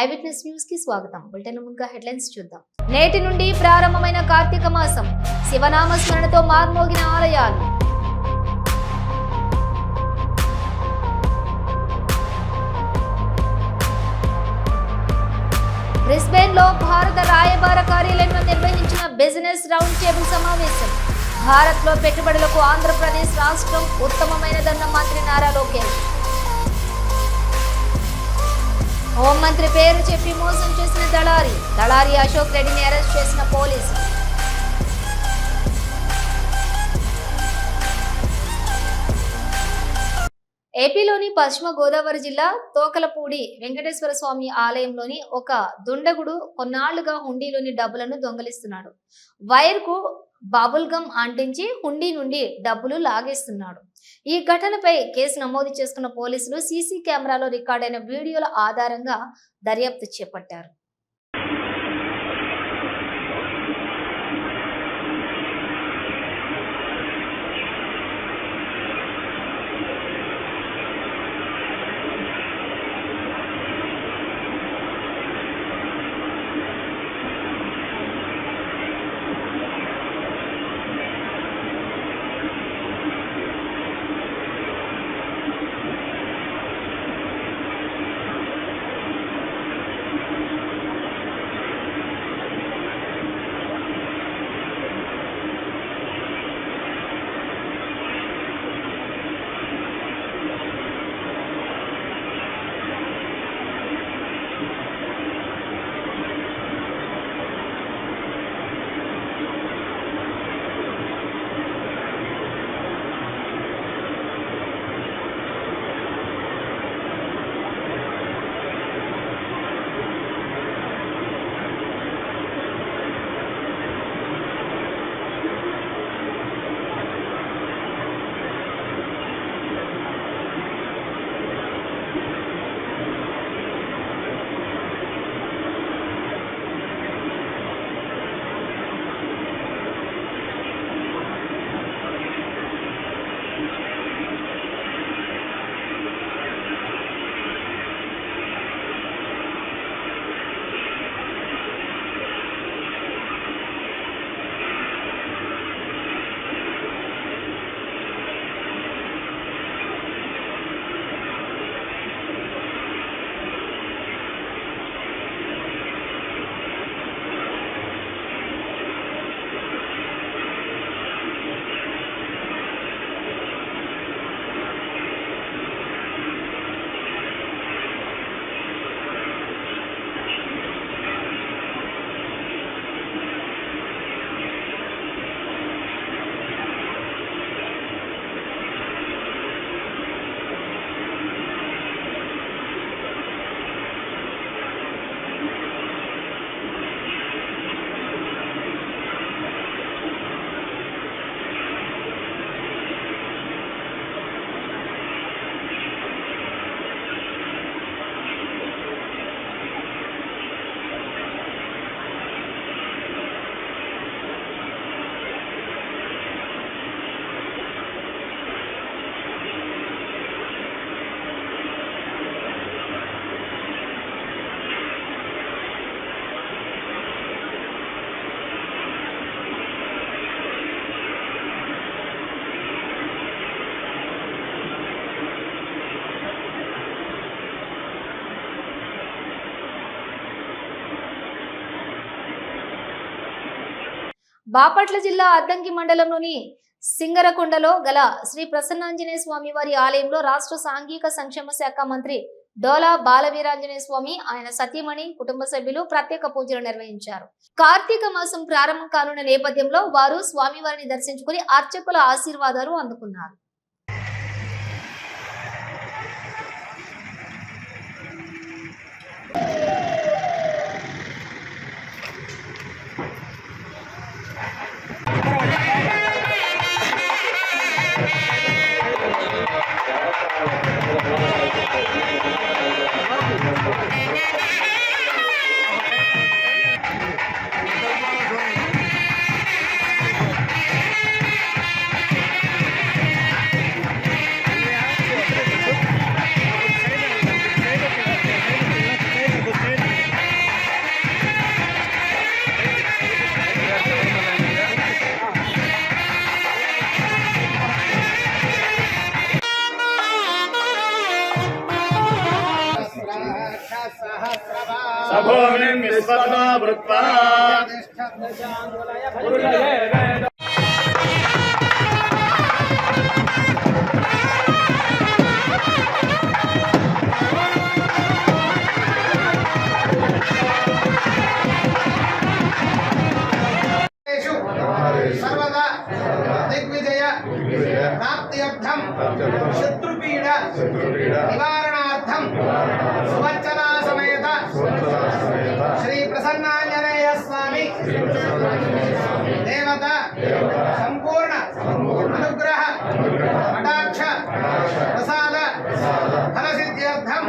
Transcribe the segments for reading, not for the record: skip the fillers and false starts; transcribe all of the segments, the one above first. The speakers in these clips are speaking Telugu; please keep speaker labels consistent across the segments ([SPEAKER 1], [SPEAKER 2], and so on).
[SPEAKER 1] ఐవిట్నెస్ న్యూస్ కి స్వాగతం. బులెటిన్ ముందుగా హెడ్లైన్స్ చూద్దాం. నేటి నుండి ప్రారంభమైన కార్తీక మాసం, శివనామ స్మరణతో మార్మోగిన ఆలయాలు. బ్రిస్బేన్ లో భారత రాయబార కార్యాలయంలో నిర్వహించిన బిజినెస్ రౌండ్ టేబుల్ సమావేశం. భారత్ లో పెట్టుబడులకు ఆంధ్రప్రదేశ్ రాష్ట్రం ఉత్తమమైనదన్న మంత్రి నారా లోకేష్. హోంమంత్రి పేరు చెప్పి మోసం చేసిన దళారి అశోక్ రెడ్డిని అరెస్ట్ చేసిన పోలీసులు. ఏపీలోని పశ్చిమ గోదావరి జిల్లా తోకలపూడి వెంకటేశ్వర స్వామి ఆలయంలోని ఒక దుండగుడు కొన్నాళ్లుగా హుండీలోని డబ్బులను దొంగలిస్తున్నాడు. వైర్ కు బబుల్ గమ్ అంటించి హుండీ నుండి డబ్బులు లాగేస్తున్నాడు. ఈ ఘటనపై కేసు నమోదు చేసుకున్న పోలీసులు సీసీ కెమెరాలో రికార్డైన వీడియోల ఆధారంగా దర్యాప్తు చేపట్టారు. బాపట్ల జిల్లా అద్దంకి మండలంలోని సింగరకొండలో గల శ్రీ ప్రసన్నాంజనేయ స్వామి వారి ఆలయంలో రాష్ట్ర సాంఘిక సంక్షేమ శాఖ మంత్రి డోలా బాలవీరాంజనేయ స్వామి, ఆయన సతీమణి, కుటుంబ సభ్యులు ప్రత్యేక పూజలు నిర్వహించారు. కార్తీక మాసం ప్రారంభం కానున్న నేపథ్యంలో వారు స్వామివారిని దర్శించుకుని అర్చకుల ఆశీర్వాదాలు అందుకున్నారు.
[SPEAKER 2] సభోమిం విశ్వతో వృత్వా
[SPEAKER 3] सर्वदा दिग्विजय प्राप्त्यर्थम शत्रुपीड निवारणार्थम सुवत्सला समेत श्री प्रसन्नांजनेय स्वामी देवता संपूर्ण अनुग्रह कटाक्ष प्रसाद फल सिद्ध्यर्थम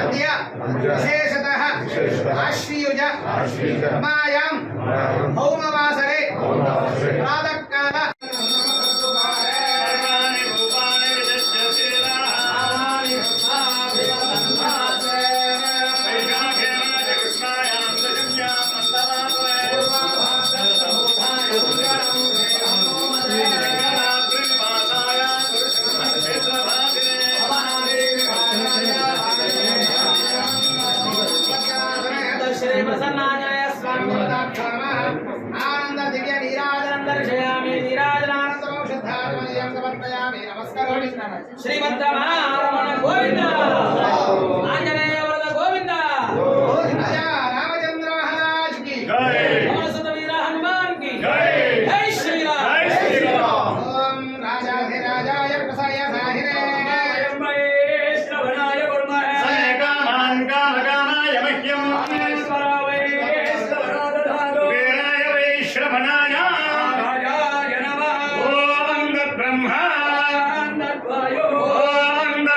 [SPEAKER 3] अद्य विशेषतः आश्वीयुज मायां भौमवासरे प्रातःकाल श्री प्रसन्नांजनेय स्वामी आनंद दिव्य नीराजनं दर्शयामि नीराजनानंदं शुद्धात्मनीयं समर्पयामि नमस्कारामि श्रीमद्रमण गोविंद आंजनेय वरद गोविंद राजा रामचंद्र महाराज की जय नमस्त वीर हनुमान की जय जय श्री राम जय श्री राम ओम राजाधिराजाय प्रसय साहिरे अयंबये श्रवणाय गुरुमहे सयकामान कामकामाय मह्यं श्रवणाय राजाय नमः ओम ब्रह्मा वायो ओम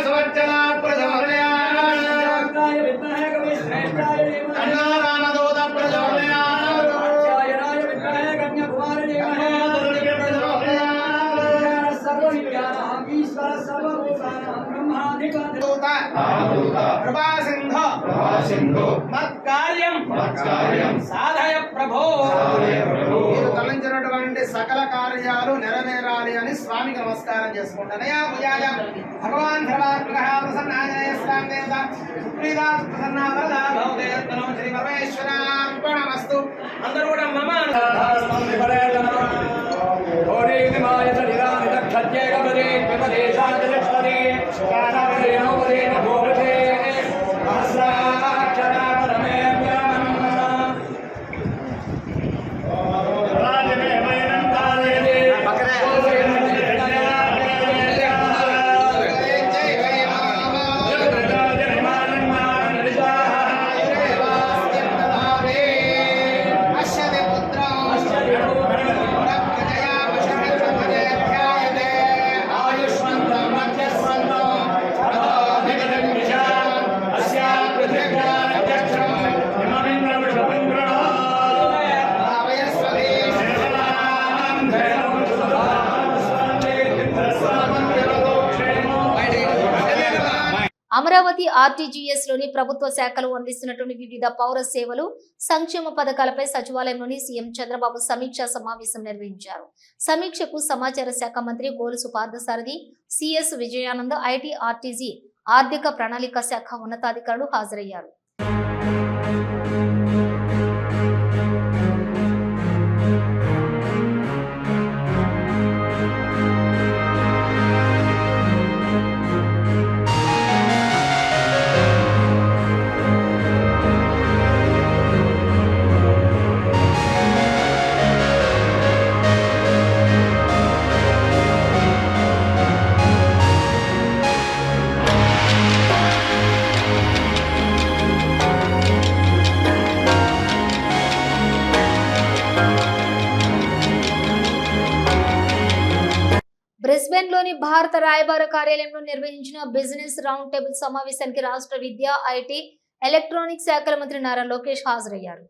[SPEAKER 3] सवच्चला प्रचोदयात् विद्महे कविश्रेष्ठाय धीमहि रामदूत प्रचोदयात् कात्यायनाय विद्महे कन्याकुमारी धीमहि प्रचोदयात् सर्वविद्यानां ईश्वर सर्वभूतानां ब्रह्माधिपति कृपा सिंधु मत्कार्यं साधय प्रभो మీరు తలంచినటువంటి సకల కార్యాలు నెరవేరాలి అని స్వామికి నమస్కారం చేసుకుంటానయా పూజాయ భగవాన్ ధర్మాత్మకః ప్రసన్నాంజనేయ స్వామి దేవత సుప్రీదా ప్రసన్నా వరదా భవదేవతనం శ్రీ పరమేశ్వరార్పణమస్తు అందరూ కూడా మమ
[SPEAKER 1] అమరావతి ఆర్టీజీఎస్ లోని ప్రభుత్వ శాఖలు అందిస్తున్నటువంటి వివిధ పౌర సేవలు సంక్షేమ పథకాలపై సచివాలయంలోని సీఎం చంద్రబాబు సమీక్షా సమావేశం నిర్వహించారు. సమీక్షకు సమాచార శాఖ మంత్రి Kolusu Parthasarathy, CS Vijayanand, IT RTG ఆర్థిక ప్రణాళిక శాఖ ఉన్నతాధికారులు హాజరయ్యారు. బ్రిస్బెన్ లోని భారత రాయబార కార్యాలయంలో నిర్వహించిన బిజినెస్ రౌండ్ టేబుల్ సమావేశానికి రాష్ట్ర విద్య, ఐటీ, ఎలక్ట్రానిక్స్ శాఖల మంత్రి నారా లోకేష్ హాజరయ్యారు.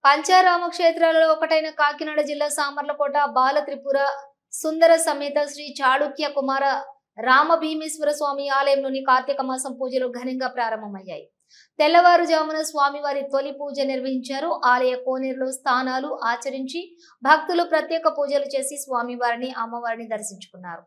[SPEAKER 1] పంచారామ క్షేత్రాలలో ఒకటైన కాకినాడ జిల్లా సామర్లకోట బాల త్రిపుర సుందర సమేత శ్రీ చాళుక్య కుమార రామభీమేశ్వర స్వామి ఆలయంలోని కార్తీక మాసం పూజలు ఘనంగా ప్రారంభమయ్యాయి. తెల్లవారుజామున స్వామివారి తొలి పూజ నిర్వహించారు. ఆలయ కోనేరులో స్నానాలు ఆచరించి భక్తులు ప్రత్యేక పూజలు చేసి స్వామివారిని అమ్మవారిని దర్శించుకున్నారు.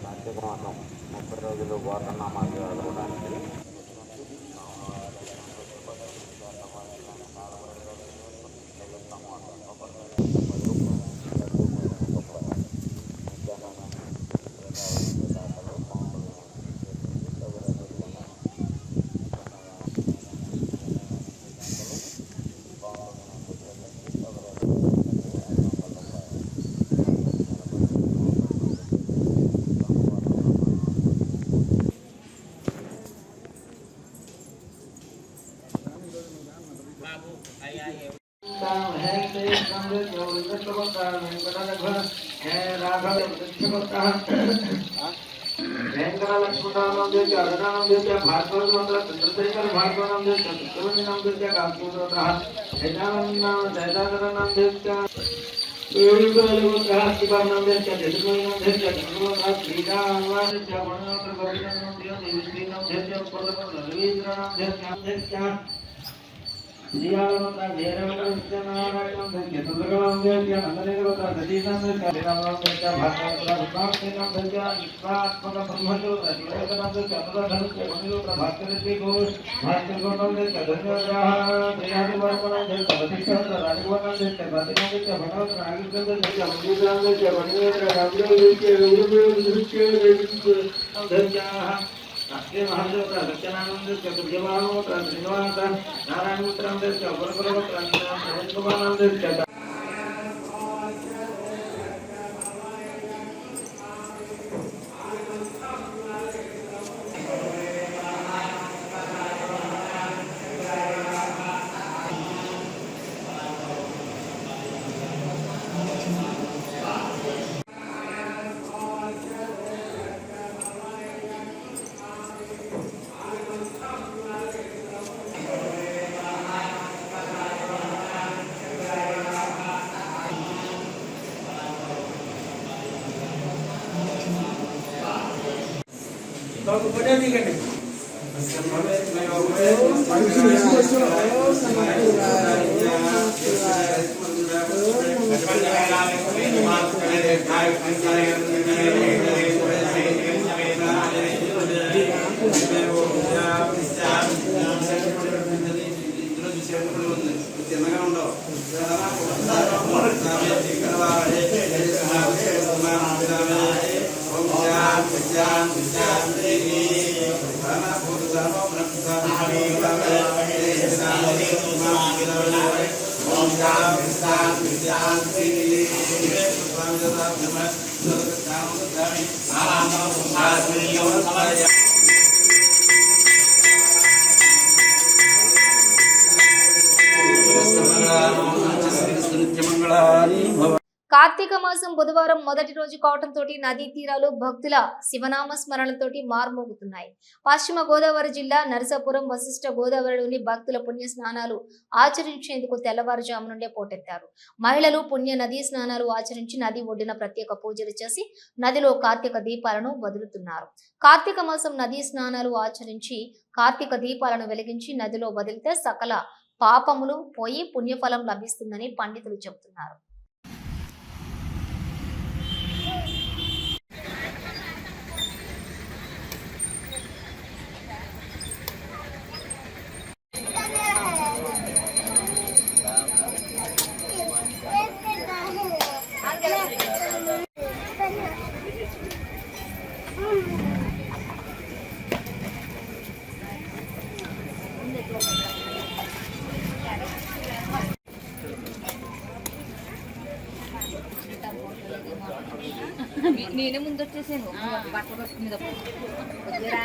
[SPEAKER 4] కార్తీక మాసం 30 రోజులు గోత్రనామాలు చదవడానికి
[SPEAKER 1] కార్తీక మాసం బుధవారం మొదటి రోజు కావడంతో నదీ తీరాలు భక్తుల శివనామ స్మరణలతోటి మార్మోగుతున్నాయి. పశ్చిమ గోదావరి జిల్లా నరసాపురం వశిష్ఠ గోదావరిలోని భక్తుల పుణ్య స్నానాలు ఆచరించేందుకు తెల్లవారుజాము నుండే పోటెత్తారు. మహిళలు పుణ్య నదీ స్నానాలు ఆచరించి నది ఒడ్డున ప్రత్యేక పూజలు చేసి నదిలో కార్తీక దీపాలను వదులుతున్నారు. కార్తీక మాసం నదీ స్నానాలు ఆచరించి కార్తీక దీపాలను వెలిగించి నదిలో వదిలితే సకల పాపములు పోయి పుణ్యఫలం లభిస్తుందని పండితులు చెబుతున్నారు.
[SPEAKER 5] నేనే ముందు వచ్చేసాను బట్టలు కట్టుకునేటప్పుడు వద్దురా?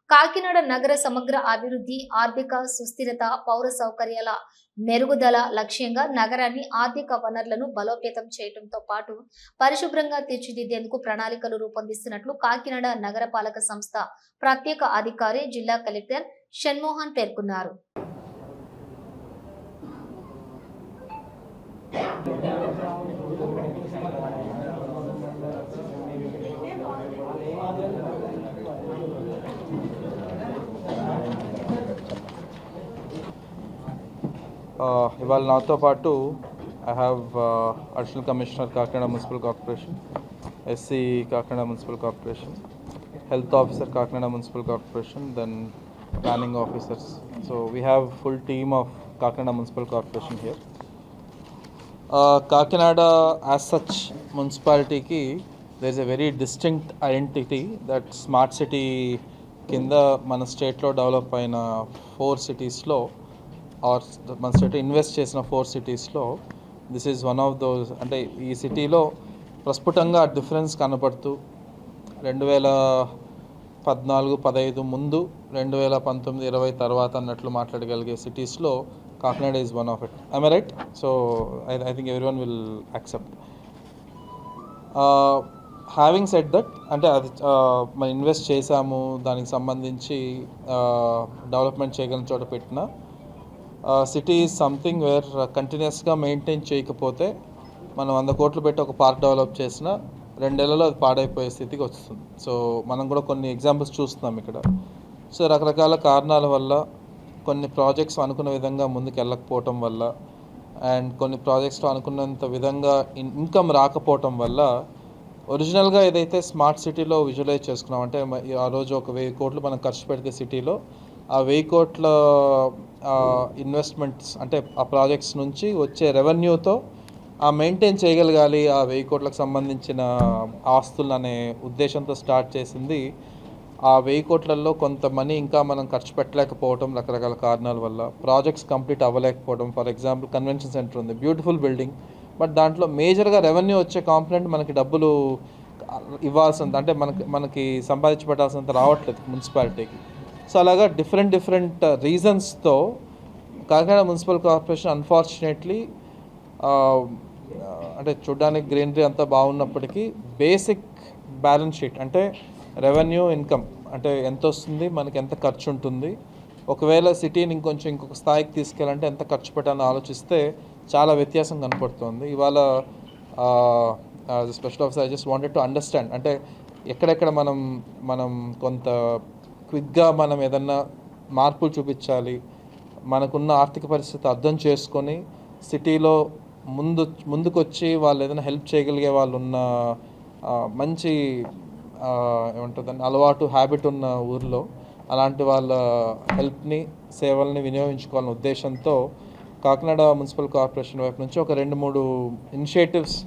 [SPEAKER 1] కాకినాడ నగర సమగ్ర అభివృద్ధి, ఆర్థిక సుస్థిరత, పౌర సౌకర్యాల మెరుగుదల లక్ష్యంగా నగరాన్ని ఆర్థిక వనరులను బలోపేతం చేయడంతో పాటు పరిశుభ్రంగా తీర్చిదిద్దేందుకు ప్రణాళికలు రూపొందిస్తున్నట్లు కాకినాడ నగరపాలక సంస్థ ప్రత్యేక అధికారి జిల్లా కలెక్టర్ షణ్మోహన్ పేర్కొన్నారు.
[SPEAKER 6] ఇవాళ నాతో పాటు I have additional commissioner Kakinada municipal corporation, SE Kakinada municipal corporation, health officer Kakinada municipal corporation, then planning officers. So we have full team of Kakinada municipal corporation here. Kakinada as such మున్సిపాలిటీకి there is a very distinct identity that smart city కింద మన స్టేట్లో డెవలప్ అయిన 4 సిటీస్లో ఆర్ మన స్టేట్ ఇన్వెస్ట్ చేసిన 4 సిటీస్లో this is one of those. అంటే ఈ సిటీలో ప్రస్ఫుటంగా డిఫరెన్స్ కనపడుతూ 2014-15 ముందు 2019-20 తర్వాత అన్నట్లు మాట్లాడగలిగే సిటీస్లో Kakinada is one of it. I'm right? So I think every one will accept. Having said that, అంటే అది మనం ఇన్వెస్ట్ చేశాము, దానికి సంబంధించి డెవలప్మెంట్ చేయగలిగిన చోట పెట్టిన సిటీ ఈజ్ సంథింగ్ వేర్ కంటిన్యూస్గా మెయింటైన్ చేయకపోతే మనం 100 కోట్లు పెట్టి ఒక పార్క్ డెవలప్ చేసినా 2 నెలల్లో అది పాడైపోయే స్థితికి వస్తుంది. సో మనం కూడా కొన్ని ఎగ్జాంపుల్స్ చూస్తున్నాం ఇక్కడ. సో రకరకాల కారణాల వల్ల కొన్ని ప్రాజెక్ట్స్ అనుకున్న విధంగా ముందుకు వెళ్ళకపోవటం వల్ల, అండ్ కొన్ని ప్రాజెక్ట్స్లో అనుకున్నంత విధంగా ఇన్కమ్ రాకపోవటం వల్ల ఒరిజినల్గా ఏదైతే స్మార్ట్ సిటీలో విజువలైజ్ చేసుకున్నాం, అంటే ఆ రోజు ఒక 1000 కోట్లు మనం ఖర్చు పెడితే సిటీలో ఆ 1000 కోట్ల ఇన్వెస్ట్మెంట్స్, అంటే ఆ ప్రాజెక్ట్స్ నుంచి వచ్చే రెవెన్యూతో ఆ మెయింటైన్ చేయగలగాలి ఆ 1000 కోట్లకు సంబంధించిన ఆస్తులు అనే ఉద్దేశంతో స్టార్ట్ చేసింది. ఆ 1000 కోట్లలో కొంత మనీ ఇంకా మనం ఖర్చు పెట్టలేకపోవడం రకరకాల కారణాల వల్ల, ప్రాజెక్ట్స్ కంప్లీట్ అవ్వలేకపోవడం. ఫర్ ఎగ్జాంపుల్ కన్వెన్షన్ సెంటర్ ఉంది, బ్యూటిఫుల్ బిల్డింగ్, బట్ దాంట్లో మేజర్గా రెవెన్యూ వచ్చే కాంపోనెంట్ మనకి డబ్బులు ఇవ్వాల్సింది, అంటే మనకి సంపాదించి పెట్టాల్సినంత రావట్లేదు మున్సిపాలిటీకి. సో అలాగా డిఫరెంట్ రీజన్స్తో కాకినాడ మున్సిపల్ కార్పొరేషన్ అన్ఫార్చునేట్లీ అంటే చూడడానికి గ్రీనరీ అంతా బాగున్నప్పటికీ బేసిక్ బ్యాలెన్స్ షీట్, అంటే రెవెన్యూ ఇన్కమ్, అంటే ఎంత వస్తుంది, మనకి ఎంత ఖర్చు ఉంటుంది, ఒకవేళ సిటీని ఇంకొక స్థాయికి తీసుకెళ్ళాలంటే ఎంత ఖర్చు పెట్టాలని ఆలోచిస్తే చాలా వ్యత్యాసం కనపడుతుంది. ఇవాళ special officer I just wanted to understand, అంటే ఎక్కడెక్కడ మనం కొంత క్విక్గా మనం ఏదన్నా మార్పులు చూపించాలి, మనకున్న ఆర్థిక పరిస్థితి అర్థం చేసుకొని సిటీలో ముందుకొచ్చి వాళ్ళు ఏదైనా హెల్ప్ చేయగలిగే వాళ్ళు ఉన్న మంచి ఏమంటుందని అలవాటు హ్యాబిట్ ఉన్న ఊర్లో అలాంటి వాళ్ళ హెల్ప్ని సేవల్ని వినియోగించుకోవాలనే ఉద్దేశంతో కాకినాడ మున్సిపల్ కార్పొరేషన్ వైపు నుంచి ఒక 2-3 ఇనిషియేటివ్స్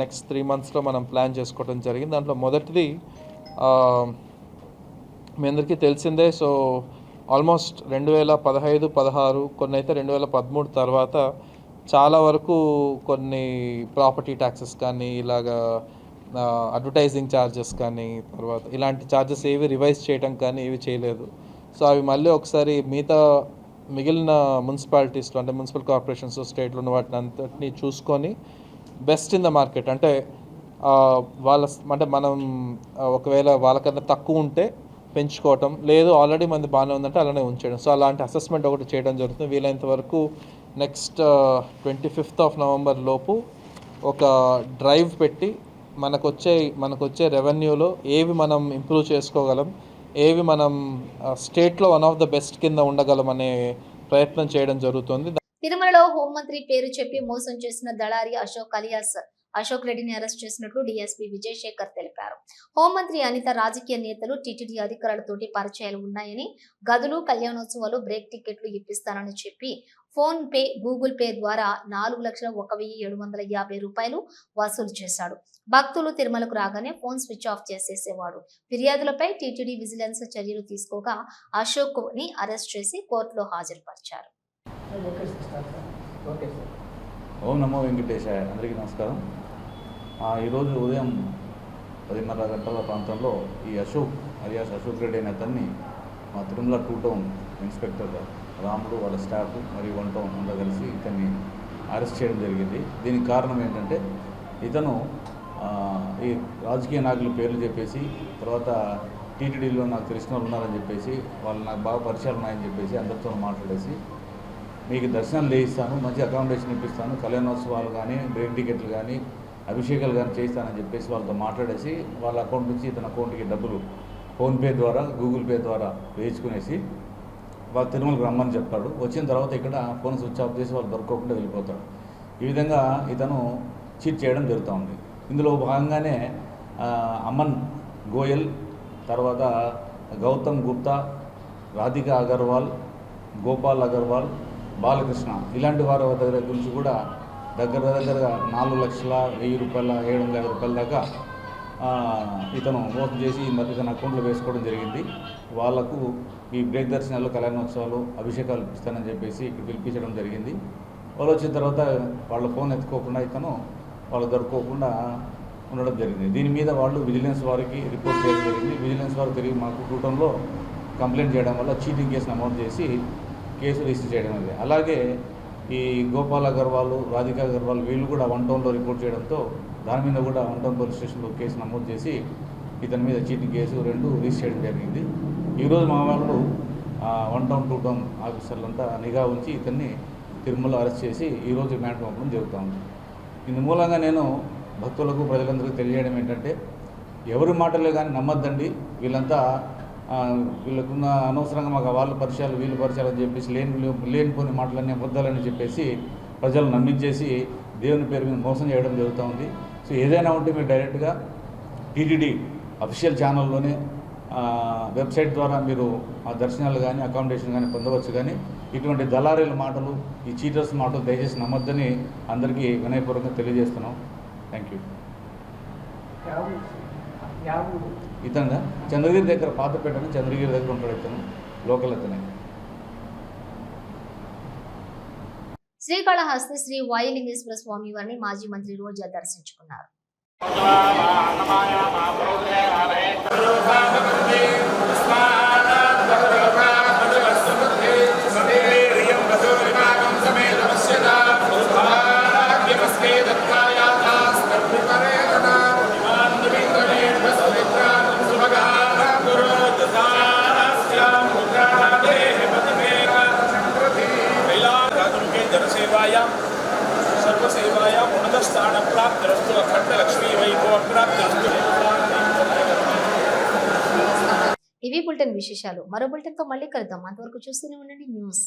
[SPEAKER 6] నెక్స్ట్ 3 monthsలో మనం ప్లాన్ చేసుకోవడం జరిగింది. దాంట్లో మొదటిది మీ అందరికీ తెలిసిందే. సో ఆల్మోస్ట్ 2015-16 కొన్ని అయితే 2013 తర్వాత చాలా వరకు కొన్ని ప్రాపర్టీ ట్యాక్సెస్ కానీ ఇలాగా అడ్వర్టైజింగ్ ఛార్జెస్ కానీ తర్వాత ఇలాంటి ఛార్జెస్ ఏవి రివైజ్ చేయడం కానీ ఏవి చేయలేదు. సో అవి మళ్ళీ ఒకసారి మిగిలిన మున్సిపాలిటీస్లో అంటే మున్సిపల్ కార్పొరేషన్స్ స్టేట్లో ఉన్న వాటిని అంతటినీ చూసుకొని బెస్ట్ ఇన్ ద మార్కెట్ అంటే అంటే మనం ఒకవేళ వాళ్ళకన్నా తక్కువ ఉంటే పెంచుకోవటం, లేదు ఆల్రెడీ మంది బాగానే ఉందంటే అలానే ఉంచడం. సో అలాంటి అసెస్మెంట్ ఒకటి చేయడం జరుగుతుంది. వీలైనంత వరకు నెక్స్ట్ 25th November లోపు ఒక డ్రైవ్ పెట్టి మనకొచ్చే రెవెన్యూలో ఏవి మనం ఇంప్రూవ్ చేసుకోగలం, ఏవి మనం స్టేట్లో వన్ ఆఫ్ ద బెస్ట్ కింద ఉండగలం అనే ప్రయత్నం చేయడం జరుగుతుంది.
[SPEAKER 1] తిరుమలలో హోంమంత్రి పేరు చెప్పి మోసం చేసిన దళారి అశోక్ రెడ్డిని అరెస్ట్ చేసినట్లు డీఎస్పీ విజయశేఖర్ తెలిపారు. హోంమంత్రి అనిత రాజకీయ నేతలు టీటీడీ అధికారులతోటి పరిచయాలు ఉన్నాయని, గదులు, కళ్యాణోత్సవాలు, బ్రేక్ టికెట్లు ఇప్పిస్తానని చెప్పి ఫోన్ పే, గూగుల్ పే ద్వారా 4,01,750 రూపాయలు వసూలు చేశాడు. భక్తులు తిరుమలకు రాగానే ఫోన్ స్విచ్ ఆఫ్ చేసేసేవాడు. ఫిర్యాదులపై టీటీడీ విజిలెన్స్ చర్యలు తీసుకోగా అశోక్ ని అరెస్ట్ చేసి కోర్టులో హాజరుపరిచారు.
[SPEAKER 7] ఓం నమో వెంకటేశాయ. అందరికీ నమస్కారం. ఈరోజు ఉదయం 10:30 గంటల ప్రాంతంలో ఈ అశోక్ రెడ్డి అనే అతన్ని మా తిరుమల 2 టౌన్ ఇన్స్పెక్టర్ రాముడు, వాళ్ళ స్టాఫ్ మరియు 1 టౌన్ అంతా కలిసి ఇతన్ని అరెస్ట్ చేయడం జరిగింది. దీనికి కారణం ఏంటంటే ఇతను ఈ రాజకీయ నాయకుల పేర్లు చెప్పేసి, తర్వాత టీటీడీలో నాకు తెలిసిన వాళ్ళు ఉన్నారని చెప్పేసి, వాళ్ళు నాకు బాగా పరిచయాలు ఉన్నాయని చెప్పేసి అందరితో మాట్లాడేసి మీకు దర్శనాలు చేయిస్తాను, మంచి అకామిడేషన్ ఇప్పిస్తాను, కళ్యాణోత్సవాలు కానీ, బ్రేక్ టికెట్లు కానీ, అభిషేకాలు కానీ చేయిస్తానని చెప్పేసి వాళ్ళతో మాట్లాడేసి వాళ్ళ అకౌంట్ నుంచి ఇతని అకౌంట్కి డబ్బులు ఫోన్పే ద్వారా, గూగుల్ పే ద్వారా వేయించుకునేసి వాళ్ళు తిరుమలకు రమ్మని చెప్తాడు. వచ్చిన తర్వాత ఇక్కడ ఫోన్ స్విచ్ ఆఫ్ చేసి వాళ్ళు దొరకకుండా వెళ్ళిపోతాడు. ఈ విధంగా ఇతను చీట్ చేయడం జరుగుతూ ఉంది. ఇందులో భాగంగానే అమన్ గోయల్, తర్వాత గౌతమ్ గుప్తా, రాధికా అగర్వాల్, గోపాల్ అగర్వాల్, బాలకృష్ణ ఇలాంటి వారి దగ్గర గురించి కూడా దగ్గరగా 4,01,000 రూపాయల 750 రూపాయల దాకా ఇతను మోసం చేసి మరి ఇతను అకౌంట్లో వేసుకోవడం జరిగింది. వాళ్లకు ఈ బ్రేక్ దర్శనాలు, కళ్యాణోత్సవాలు, అభిషేకాలు ఇస్తానని చెప్పేసి ఇక్కడ పిలిపించడం జరిగింది. వాళ్ళు వచ్చిన తర్వాత వాళ్ళ ఫోన్ ఎత్తుకోకుండా ఇతను వాళ్ళు దొరుకోకుండా ఉండడం జరిగింది. దీని మీద వాళ్ళు విజిలెన్స్ వారికి రిపోర్ట్ చేయడం జరిగింది. విజిలెన్స్ వారు తిరిగి మాకు 2 టౌన్లో కంప్లైంట్ చేయడం వల్ల చీటింగ్ కేసు నమోదు చేసి కేసు రిజిస్టర్ చేయడం అనేది. అలాగే ఈ గోపాల్ అగర్వాల్, రాధికా అగర్వాల్ వీళ్ళు కూడా 1 టౌన్లో రిపోర్ట్ చేయడంతో దాని మీద కూడా 1 టౌన్ పోలీస్ స్టేషన్లో కేసు నమోదు చేసి ఇతని మీద చీటింగ్ కేసు 2 రిజిస్టర్ చేయడం జరిగింది. ఈరోజు మా వాళ్ళు 1 టౌన్ 2 టౌన్ ఆఫీసర్లంతా నిఘా ఉంచి ఇతన్ని తిరుమల అరెస్ట్ చేసి ఈరోజు రిమాండ్ పంపడం జరుగుతూ ఉంది. ఇందు మూలంగా నేను భక్తులకు, ప్రజలందరికీ తెలియజేయడం ఏంటంటే ఎవరి మాటలే కానీ నమ్మద్దండి. వీళ్ళకున్న అనవసరంగా మాకు వాళ్ళ పరిచయాలు, వీళ్ళు పరిచయాలు అని చెప్పేసి లేనిపోని మాటలన్నీ అబద్ధాలని చెప్పేసి ప్రజలు నమ్మించేసి దేవుని పేరు మీద మోసం చేయడం జరుగుతూ ఉంది. సో ఏదైనా ఉంటే మీరు డైరెక్ట్గా టీటీడీ అఫీషియల్ ఛానల్లోనే వెబ్సైట్ ద్వారా మీరు ఆ దర్శనాలు కానీ, అకామిడేషన్ కానీ పొందవచ్చు. కానీ ఇటువంటి దళారీల మాటలు, ఈ చీటర్స్ మాటలు దయచేసి నమ్మద్దని అందరికీ వినయపూర్వకంగా తెలియజేస్తున్నాం. Thank you. ఇతను చంద్రగిరి దగ్గర పాతపేటను, చంద్రగిరి దగ్గర ఉంటాడు. ఇతను లోకల్ అతనే.
[SPEAKER 1] శ్రీకాళహస్తి శ్రీ వాయులింగేశ్వర స్వామి వారిని మాజీ మంత్రి రోజా దర్శించుకున్నారు. ఇవి బులెటిన్ విశేషాలు. మరో బులెటిన్ తో మళ్ళీ కలుద్దాం. అంతవరకు చూస్తూనే ఉండండి న్యూస్.